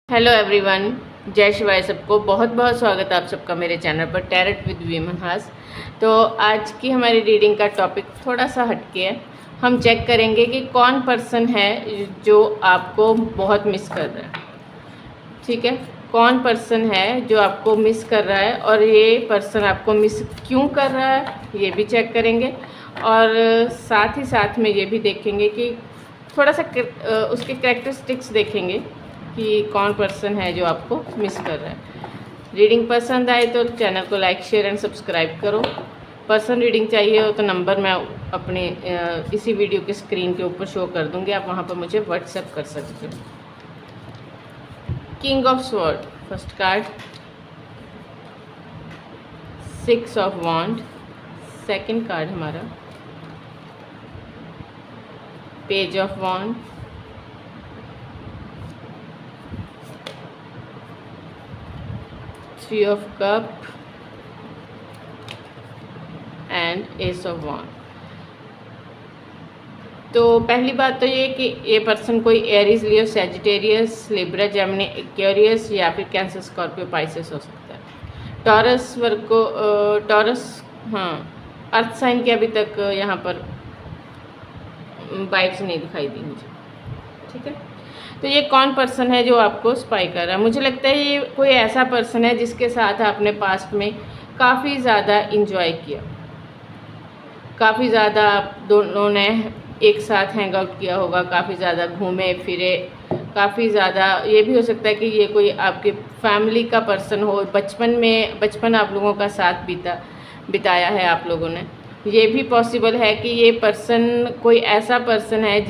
Hello everyone, जय शिवाय। सबको बहुत बहुत स्वागत है आप सबका मेरे चैनल पर टैरेट विद वीमन हास। तो आज की हमारी रीडिंग का टॉपिक थोड़ा सा हटके है। हम चेक करेंगे कि कौन पर्सन है जो आपको बहुत मिस कर रहा है। ठीक है, कौन पर्सन है जो आपको मिस कर रहा है और ये पर्सन आपको मिस क्यों कर रहा है ये भी चेक करेंगे। और साथ ही साथ में ये भी देखेंगे कि थोड़ा सा उसके कैरेक्टरिस्टिक्स देखेंगे कि कौन पर्सन है जो आपको मिस कर रहा है। रीडिंग पसंद आए तो चैनल को लाइक शेयर एंड सब्सक्राइब करो। पर्सन रीडिंग चाहिए हो तो नंबर मैं अपने इसी वीडियो के स्क्रीन के ऊपर शो कर दूंगी, आप वहाँ पर मुझे व्हाट्सएप कर सकते हो। King of sword first card, 6 of wand second card हमारा, page of wand, 3 of cup and ace of wand. तो पहली बात तो ये कि ये पर्सन कोई Aries, Leo, Sagittarius, Libra, Gemini, Aquarius या फिर कैंसर, स्कॉर्पियो, पाइसेस हो सकता है। टॉरस, वर्गो, टॉरस, हाँ, अर्थ साइन के अभी तक यहाँ पर वाइब्स नहीं दिखाई दी मुझे। ठीक है, तो ये कौन पर्सन है जो आपको स्पाई कर रहा है? मुझे लगता है ये कोई ऐसा पर्सन है जिसके साथ आपने पास्ट में काफ़ी ज़्यादा इंजॉय किया, काफ़ी ज़्यादा आप दोनों ने एक साथ हैंग आउट किया होगा, काफ़ी ज़्यादा घूमे फिरे, काफ़ी ज़्यादा। ये भी हो सकता है कि ये कोई आपके फैमिली का पर्सन हो, बचपन आप लोगों का साथ बिताया है आप लोगों ने। ये भी पॉसिबल है कि ये पर्सन कोई ऐसा पर्सन है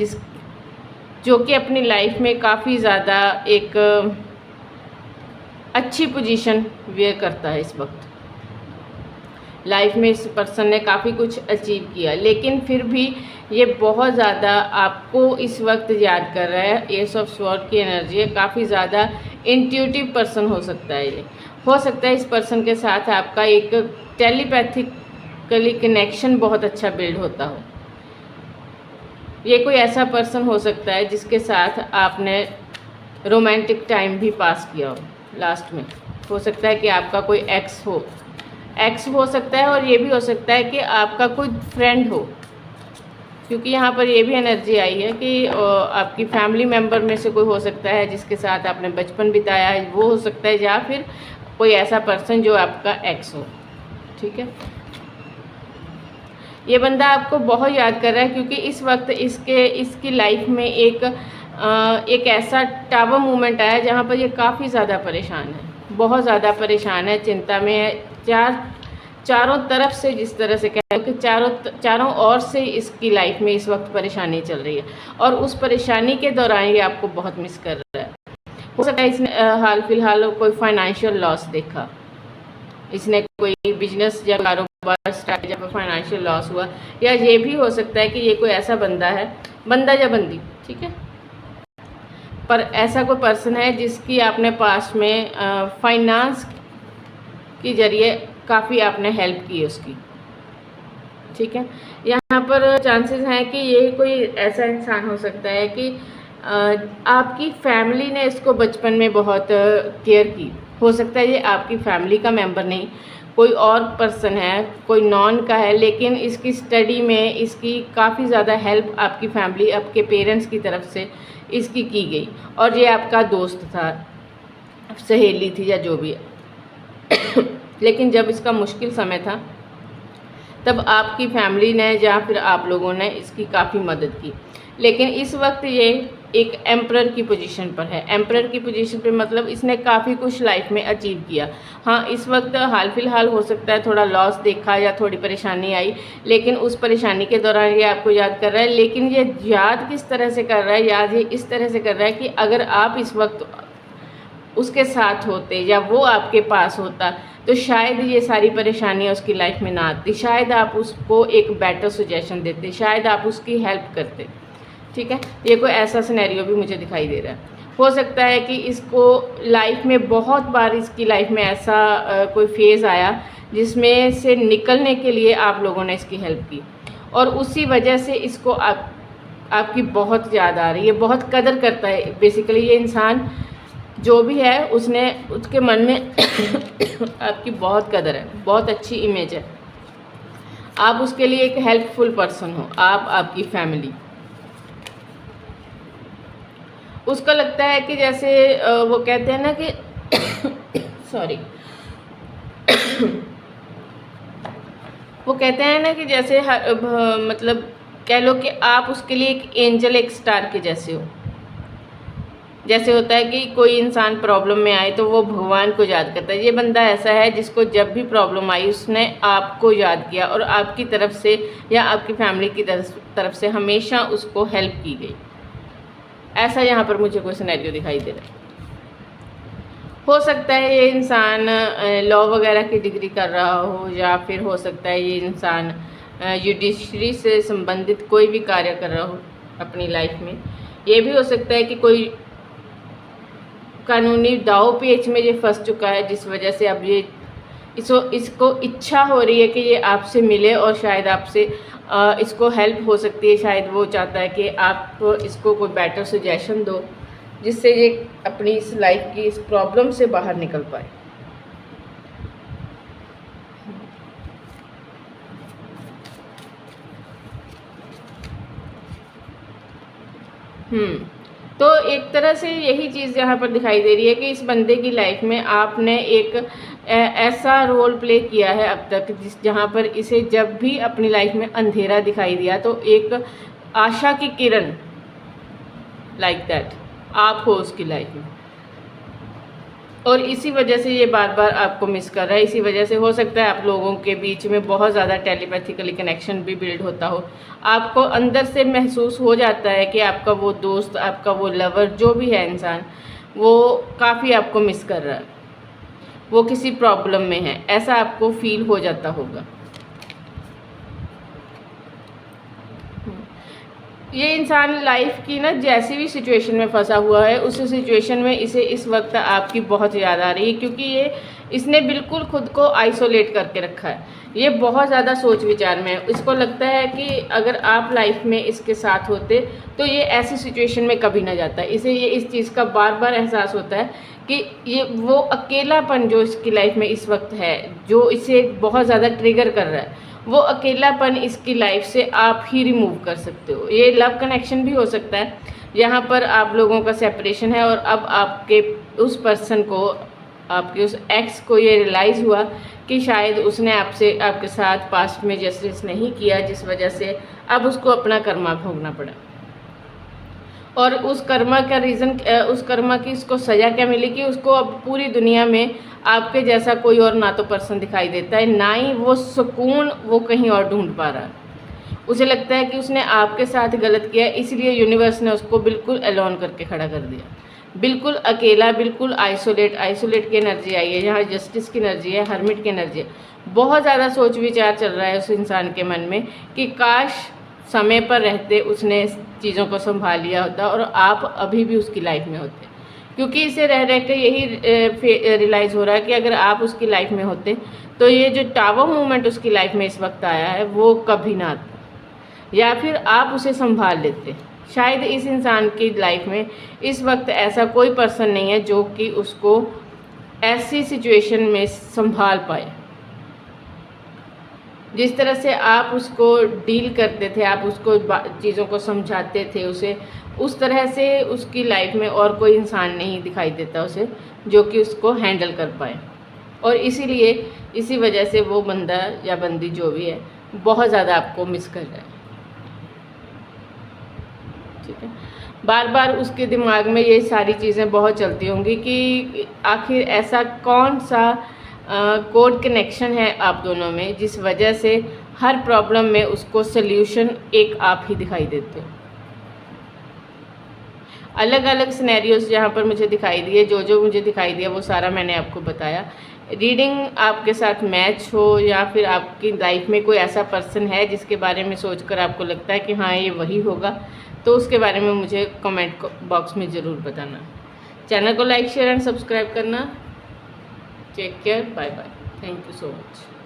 जो कि अपनी लाइफ में काफ़ी ज़्यादा एक अच्छी पोजीशन वेयर करता है। इस वक्त लाइफ में इस पर्सन ने काफ़ी कुछ अचीव किया, लेकिन फिर भी ये बहुत ज़्यादा आपको इस वक्त याद कर रहा है। एस ऑफ स्वॉर्ड की एनर्जी है, काफ़ी ज़्यादा इंट्यूटिव पर्सन हो सकता है। ये हो सकता है इस पर्सन के साथ आपका एक टेलीपैथिकली कनेक्शन बहुत अच्छा बिल्ड होता हो। ये कोई ऐसा पर्सन हो सकता है जिसके साथ आपने रोमांटिक टाइम भी पास किया हो लास्ट में। हो सकता है कि आपका कोई एक्स हो सकता है, और ये भी हो सकता है कि आपका कोई फ्रेंड हो, क्योंकि यहाँ पर ये भी एनर्जी आई है कि आपकी फैमिली मेम्बर में से कोई हो सकता है जिसके साथ आपने बचपन बिताया है, वो हो सकता है, या फिर कोई ऐसा पर्सन जो आपका एक्स हो। ठीक है, ये बंदा आपको बहुत याद कर रहा है क्योंकि इस वक्त इसकी लाइफ में एक ऐसा टावर मोमेंट आया जहाँ पर ये काफ़ी ज़्यादा परेशान है, बहुत ज़्यादा परेशान है, चिंता में है। चारों तरफ से, जिस तरह से कह कि चारों ओर से इसकी लाइफ में इस वक्त परेशानी चल रही है, और उस परेशानी के दौरान ये आपको बहुत मिस कर रहा है। हो सकता है इसने हाल फिलहाल कोई फाइनेंशियल लॉस देखा, इसने कोई बिजनेस या कारोबार स्टार्ट जब फाइनेंशियल लॉस हुआ, या ये भी हो सकता है कि ये कोई ऐसा बंदा या बंदी, ठीक है, पर ऐसा कोई पर्सन है जिसकी आपने पास में फाइनेंस के जरिए काफ़ी आपने हेल्प की उसकी। ठीक है, यहाँ पर चांसेस हैं कि ये कोई ऐसा इंसान हो सकता है कि आपकी फैमिली ने इसको बचपन में बहुत केयर की। हो सकता है ये आपकी फैमिली का मेंबर नहीं, कोई और पर्सन है, कोई नॉन का है, लेकिन इसकी स्टडी में इसकी काफ़ी ज़्यादा हेल्प आपकी फैमिली, आपके पेरेंट्स की तरफ से इसकी की गई, और ये आपका दोस्त था, सहेली थी, या जो भी है। लेकिन जब इसका मुश्किल समय था तब आपकी फैमिली ने या फिर आप लोगों ने इसकी काफ़ी मदद की। लेकिन इस वक्त ये एक एम्परर की पोजीशन पर है। एम्परर की पोजीशन पर मतलब इसने काफ़ी कुछ लाइफ में अचीव किया। हाँ, इस वक्त हाल फिलहाल हो सकता है थोड़ा लॉस देखा या थोड़ी परेशानी आई, लेकिन उस परेशानी के दौरान ये आपको याद कर रहा है। लेकिन ये याद किस तरह से कर रहा है? याद ये इस तरह से कर रहा है कि अगर आप इस वक्त उसके साथ होते या वो आपके पास होता तो शायद ये सारी परेशानियाँ उसकी लाइफ में ना आती, शायद आप उसको एक बेटर सजेशन देते, शायद आप उसकी हेल्प करते। ठीक है, ये कोई ऐसा सिनेरियो भी मुझे दिखाई दे रहा है। हो सकता है कि इसको लाइफ में बहुत बार इसकी लाइफ में ऐसा कोई फेज़ आया जिसमें से निकलने के लिए आप लोगों ने इसकी हेल्प की, और उसी वजह से इसको आपकी बहुत याद आ रही है, बहुत कदर करता है। बेसिकली ये इंसान जो भी है उसने उसके मन में आपकी बहुत कदर है, बहुत अच्छी इमेज है, आप उसके लिए एक हेल्पफुल पर्सन हो, आप आपकी फैमिली। उसको लगता है कि जैसे वो कहते हैं ना कि सॉरी वो कहते हैं ना कि जैसे मतलब कह लो कि आप उसके लिए एक एंजल, एक स्टार के जैसे हो। जैसे होता है कि कोई इंसान प्रॉब्लम में आए तो वो भगवान को याद करता है, ये बंदा ऐसा है जिसको जब भी प्रॉब्लम आई उसने आपको याद किया और आपकी तरफ से या आपकी फैमिली की तरफ से हमेशा उसको हेल्प की गई। ऐसा यहाँ पर मुझे कोई सिनेरियो दिखाई दे रहा है। हो सकता है ये इंसान लॉ वगैरह की डिग्री कर रहा हो, या फिर हो सकता है ये इंसान जुडिशरी से संबंधित कोई भी कार्य कर रहा हो अपनी लाइफ में। ये भी हो सकता है कि कोई कानूनी दाव पेच में ये फंस चुका है, जिस वजह से अब ये इसको इच्छा हो रही है कि ये आपसे मिले और शायद आपसे इसको हेल्प हो सकती है। शायद वो चाहता है कि आप इसको कोई बेटर सजेशन दो जिससे ये अपनी इस लाइफ की इस प्रॉब्लम से बाहर निकल पाए। तो एक तरह से यही चीज़ यहाँ पर दिखाई दे रही है कि इस बंदे की लाइफ में आपने एक ऐसा रोल प्ले किया है अब तक जहाँ पर इसे जब भी अपनी लाइफ में अंधेरा दिखाई दिया तो एक आशा की किरण लाइक दैट आप हो उसकी लाइफ में, और इसी वजह से ये बार बार आपको मिस कर रहा है। इसी वजह से हो सकता है आप लोगों के बीच में बहुत ज़्यादा टेलीपैथिकली कनेक्शन भी बिल्ड होता हो। आपको अंदर से महसूस हो जाता है कि आपका वो दोस्त, आपका वो लवर, जो भी है इंसान, वो काफ़ी आपको मिस कर रहा है, वो किसी प्रॉब्लम में है, ऐसा आपको फील हो जाता होगा। ये इंसान लाइफ की ना जैसी भी सिचुएशन में फंसा हुआ है उस सिचुएशन में इसे इस वक्त आपकी बहुत याद आ रही है, क्योंकि इसने बिल्कुल खुद को आइसोलेट करके रखा है। ये बहुत ज़्यादा सोच विचार में है। इसको लगता है कि अगर आप लाइफ में इसके साथ होते तो ये ऐसी सिचुएशन में कभी ना जाता। इसे ये इस चीज़ का बार बार एहसास होता है कि ये वो अकेलापन जो इसकी लाइफ में इस वक्त है, जो इसे बहुत ज़्यादा ट्रिगर कर रहा है, वो अकेलापन इसकी लाइफ से आप ही रिमूव कर सकते हो। ये लव कनेक्शन भी हो सकता है यहाँ पर आप लोगों का सेपरेशन है और अब आपके उस पर्सन को, आपके उस एक्स को ये रियलाइज़ हुआ कि शायद उसने आपके साथ पास्ट में जस्टिस नहीं किया, जिस वजह से अब उसको अपना कर्मा भोगना पड़ा। और उस कर्मा का रीज़न, उस कर्मा की इसको सज़ा क्या मिली कि उसको अब पूरी दुनिया में आपके जैसा कोई और ना तो पर्सन दिखाई देता है, ना ही वो सुकून वो कहीं और ढूंढ पा रहा है। उसे लगता है कि उसने आपके साथ गलत किया, इसलिए यूनिवर्स ने उसको बिल्कुल अलोन करके खड़ा कर दिया, बिल्कुल अकेला, बिल्कुल आइसोलेट की एनर्जी आई है, यहाँ जस्टिस की एनर्जी है, हर्मिट की एनर्जी है। बहुत ज़्यादा सोच विचार चल रहा है उस इंसान के मन में कि काश समय पर रहते उसने चीज़ों को संभाल लिया होता और आप अभी भी उसकी लाइफ में होते, क्योंकि इसे रह रह के यही रियलाइज़ हो रहा है कि अगर आप उसकी लाइफ में होते तो ये जो टावर मूवमेंट उसकी लाइफ में इस वक्त आया है वो कभी ना आता, या फिर आप उसे संभाल लेते। शायद इस इंसान की लाइफ में इस वक्त ऐसा कोई पर्सन नहीं है जो कि उसको ऐसी सिचुएशन में संभाल पाए। जिस तरह से आप उसको डील करते थे, आप उसको चीज़ों को समझाते थे उसे, उस तरह से उसकी लाइफ में और कोई इंसान नहीं दिखाई देता उसे जो कि उसको हैंडल कर पाए। और इसीलिए इसी वजह से वो बंदा या बंदी जो भी है बहुत ज़्यादा आपको मिस कर रहा है। ठीक है, बार बार उसके दिमाग में ये सारी चीज़ें बहुत चलती होंगी कि आखिर ऐसा कौन सा कोड कनेक्शन है आप दोनों में जिस वजह से हर प्रॉब्लम में उसको सल्यूशन एक आप ही दिखाई देते हो। अलग अलग सिनेरियोस जहाँ पर मुझे दिखाई दिए, जो मुझे दिखाई दिया वो सारा मैंने आपको बताया। रीडिंग आपके साथ मैच हो या फिर आपकी लाइफ में कोई ऐसा पर्सन है जिसके बारे में सोचकर आपको लगता है कि हाँ ये वही होगा, तो उसके बारे में मुझे कमेंट बॉक्स में ज़रूर बताना। चैनल को लाइक, शेयर एंड सब्सक्राइब करना। Take care, bye bye, thank you so much.